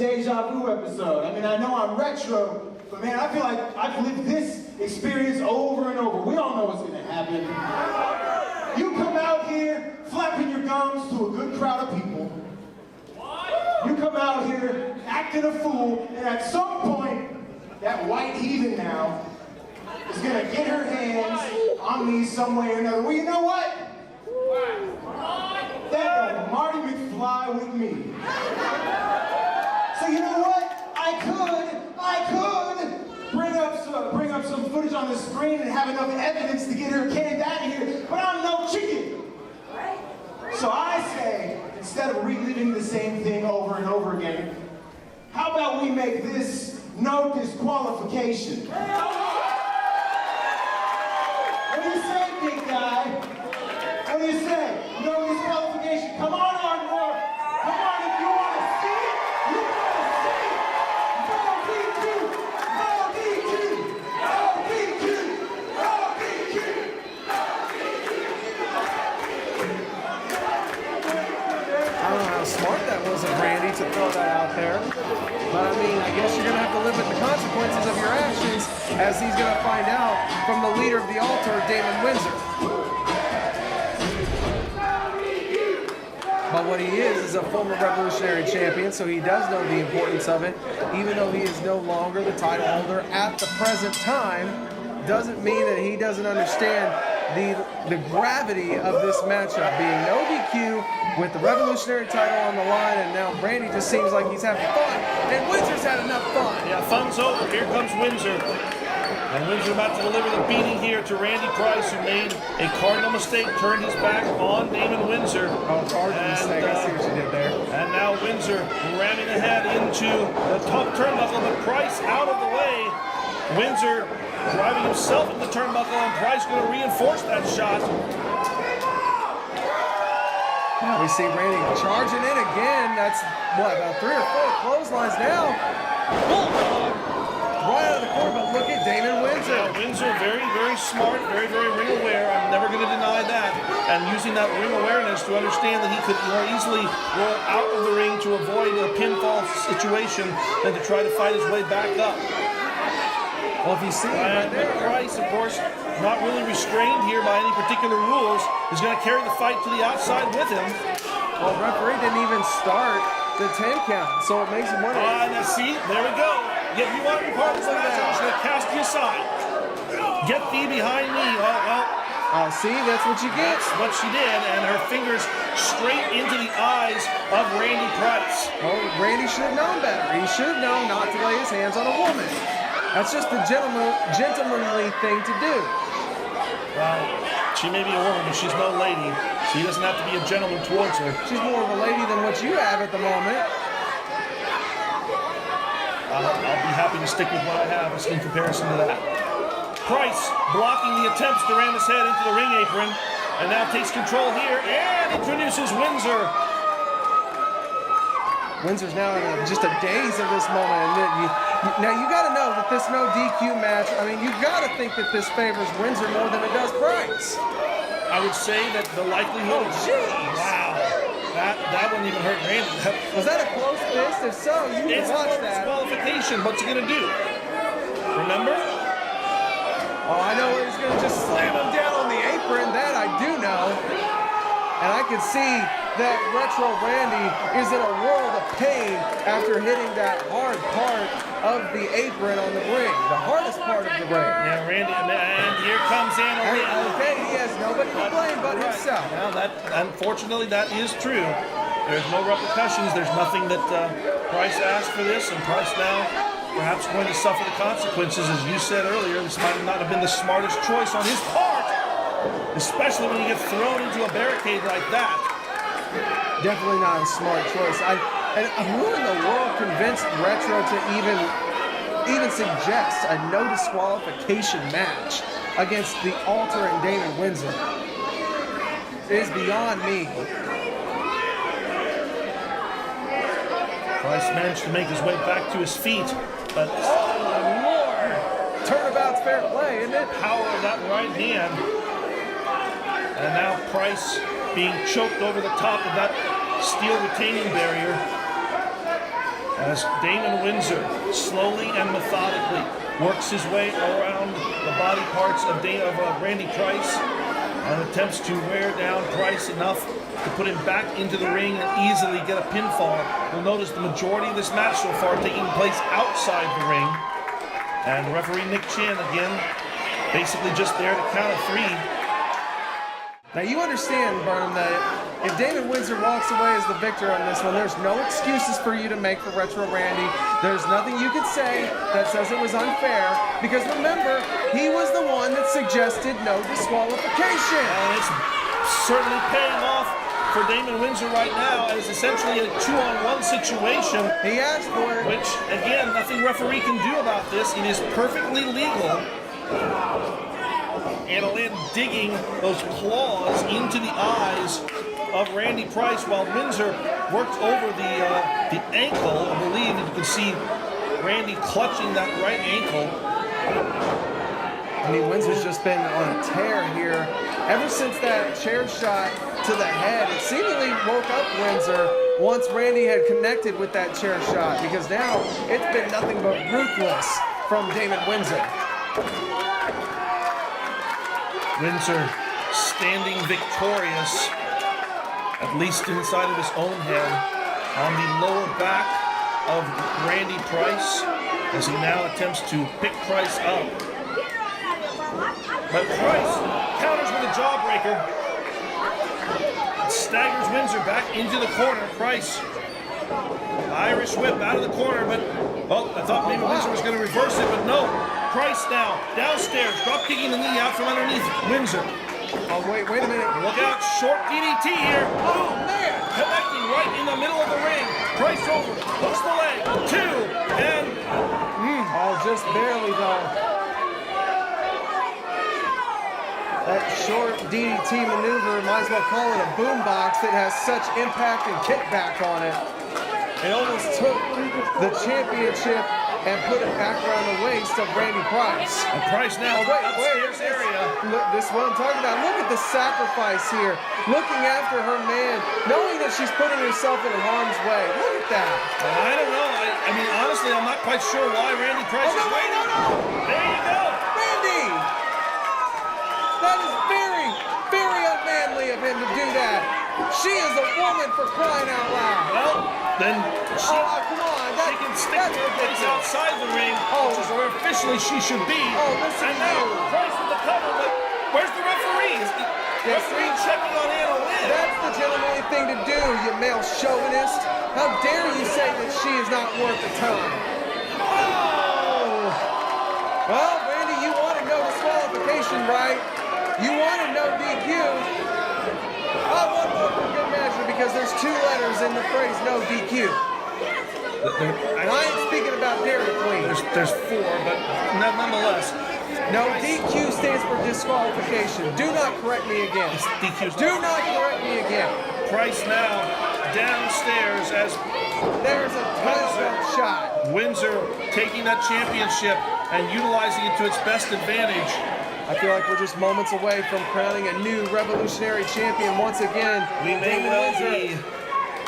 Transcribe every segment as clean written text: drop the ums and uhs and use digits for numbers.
deja vu episode. I mean, I know I'm retro, but man, I feel like I've lived this experience over and over. We all know what's gonna happen. You come out here flapping your gums to a good crowd of people. You come out here acting a fool, and at some point, that white heathen now is gonna get her hands on me some way or another. Well, you know what? That Marty McFly with me. So you know what? I could bring up some footage on the screen and have enough evidence to get her canned out of here, but I'm no chicken. So I say, instead of reliving the same thing over and over again, how about we make this no disqualification? What do you say, big guy? What do you say? No disqualification. Come on, Ardmore. Come on, if you want to see it, you want to see it. No DQ. No DQ. No DQ. No DQ. I don't know how smart that was of Randy to throw that out there. But I mean, I guess you're going to have to live with the consequences of your actions, as he's going to find out from the leader of the altar, Damon Windsor. But what he is a former Revolutionary champion, so he does know the importance of it. Even though he is no longer the title holder at the present time, doesn't mean that he doesn't understand the gravity of this matchup, being no DQ with the Revolutionary title on the line, and now Randy just seems like he's having fun, and Windsor's had enough fun. Yeah, fun's over. Here comes Windsor. And Windsor about to deliver the beating here to Randy Price, who made a cardinal mistake, turned his back on Damon Windsor. Oh, cardinal mistake. I see what you did there. And now Windsor ramming ahead into the top turnbuckle, but Price out of the way. Windsor driving himself into the turnbuckle, and Price going to reinforce that shot. Now we see Randy charging in again. That's, what, about 3 or 4 clotheslines now. Right out of the corner, but look at Damon Windsor. Yeah, Windsor very, very smart, very, very ring aware. I'm never going to deny that. And using that ring awareness to understand that he could more easily roll out of the ring to avoid a pinfall situation than to try to fight his way back up. Well, if you see right there, Price, of course, not really restrained here by any particular rules, is going to carry the fight to the outside with him. Well, referee didn't even start the 10 count, so it makes him wonder. See, there we go. If you want to be part of this match, I'm just going to cast you aside. Get thee behind me. Oh, see, that's what you get. That's what she did, and her fingers straight into the eyes of Randy Price. Well, Randy should have known better. He should have known not to lay his hands on a woman. That's just the gentlemanly thing to do. Well, she may be a woman, but she's no lady, so he doesn't have to be a gentleman towards her. She's more of a lady than what you have at the moment. I'll be happy to stick with what I have in comparison to that. Price blocking the attempts to ram his head into the ring apron, and now takes control here and introduces Windsor. Windsor's now in just a daze of this moment. And now you got to know that this no DQ match, I mean, you got to think that this favors Windsor more than it does Price. I would say that the likelihood. Oh, jeez. Wow. That wouldn't even hurt Randy. Was that a close fist? If so, you can watch that. Disqualification. What's he going to do? Remember? Oh, I know he's going to just slam him down on the apron. That I do know. And I can see that Retro Randy is in a world of pain after hitting that hard part of the apron on the ring. The hardest part of the ring. Yeah, Randy, and here comes AnnaLynn. Okay, he has nobody to blame but himself. Well, unfortunately, that is true. There's no repercussions. There's nothing that Price asked for this, and Price now perhaps going to suffer the consequences. As you said earlier, this might not have been the smartest choice on his part, especially when you get thrown into a barricade like that. Definitely not a smart choice. And who in the world convinced Retro to even suggest a no disqualification match against the Altar and Damon Windsor? It is beyond me. Price managed to make his way back to his feet, but oh Lord! Turnabout's fair play, isn't it? Power of that right hand. And now Price being choked over the top of that steel retaining barrier. as Damon Windsor slowly and methodically works his way around the body parts of Randy Price and attempts to wear down Price enough to put him back into the ring and easily get a pinfall. You'll notice the majority of this match so far taking place outside the ring. And referee Nick Chan again, basically just there to count of 3. Now you understand, Burnham, that if Damon Windsor walks away as the victor on this one, there's no excuses for you to make for Retro Randy. There's nothing you could say that says it was unfair, because remember, he was the one that suggested no disqualification. And it's certainly paying off for Damon Windsor right now as essentially a 2-on-1 situation. He asked for it. Which, again, nothing referee can do about this. It is perfectly legal. AnnaLynn digging those claws into the eyes of Randy Price while Windsor worked over the ankle. I believe you can see Randy clutching that right ankle. I mean, Windsor's just been on a tear here. Ever since that chair shot to the head, it seemingly woke up Windsor once Randy had connected with that chair shot, because now it's been nothing but ruthless from Damon Windsor. Windsor standing victorious, at least inside of his own head, on the lower back of Randy Price as he now attempts to pick Price up. But Price counters with a jawbreaker. Staggers Windsor back into the corner. Price, Irish whip out of the corner, but I thought maybe Windsor was going to reverse it, but no. Price now downstairs, drop kicking the knee out from underneath Windsor. Oh, wait a minute. Look out, short DDT here. Oh, man. Connecting right in the middle of the ring. Price over, hooks the leg, 2, and... Oh, just barely, though. That short DDT maneuver, might as well call it a boombox that has such impact and kickback on it. It almost took the championship and put it back around the waist of Randy Price. And Price now upstairs area. Look, this is what I'm talking about. Look at the sacrifice here. Looking after her man, knowing that she's putting herself in harm's way. Look at that. I don't know. I mean, honestly, I'm not quite sure why Randy Price is waiting. There you go. Randy! That is very, very unmanly of him to do that. She is a woman, for crying out loud. Well, then she, come on. she can stick to her place outside the ring, which is where officially she should be. And now Price with the cover, but where's the referee? Is the referee checking on AnnaLynn? That's the gentlemanly thing to do, you male chauvinist. How dare you say that she is not worth the time? Oh! Well, Randy, you wanted no disqualification, right? You wanted no DQ. One more for good measure, because there's 2 letters in the phrase no DQ. And I ain't speaking about Dairy Queen. There's 4, but nonetheless. No, DQ stands for disqualification. Do not correct me again. Do not correct me again. Price now downstairs as there's a title shot. Windsor taking that championship and utilizing it to its best advantage. I feel like we're just moments away from crowning a new revolutionary champion once again. We may well be.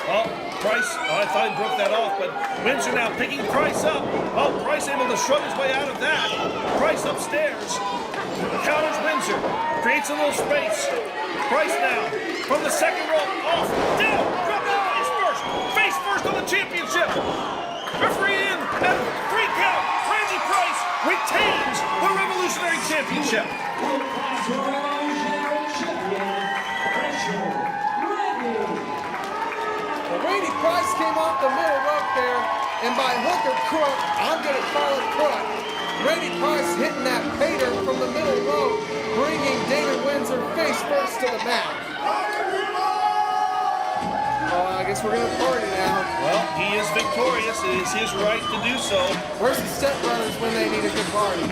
Oh, Price, I thought he broke that off, but Windsor now picking Price up. Oh, Price able to shrug his way out of that. Price upstairs. Counters Windsor. Creates a little space. Price now from the second rope. Off. Down. Drop that face first. Face first on the championship. Referee in. And 3 count. Randy Price retains the Revolutionary Championship. Randy Price came off the middle rope there, and by hook or crook, I'm going to call it crook, Randy Price hitting that pater from the middle rope, bringing Damon Windsor face first to the mat. I guess we're going to party now. Well, he is victorious. It is his right to do so. Where's the Step Brothers when they need a good party?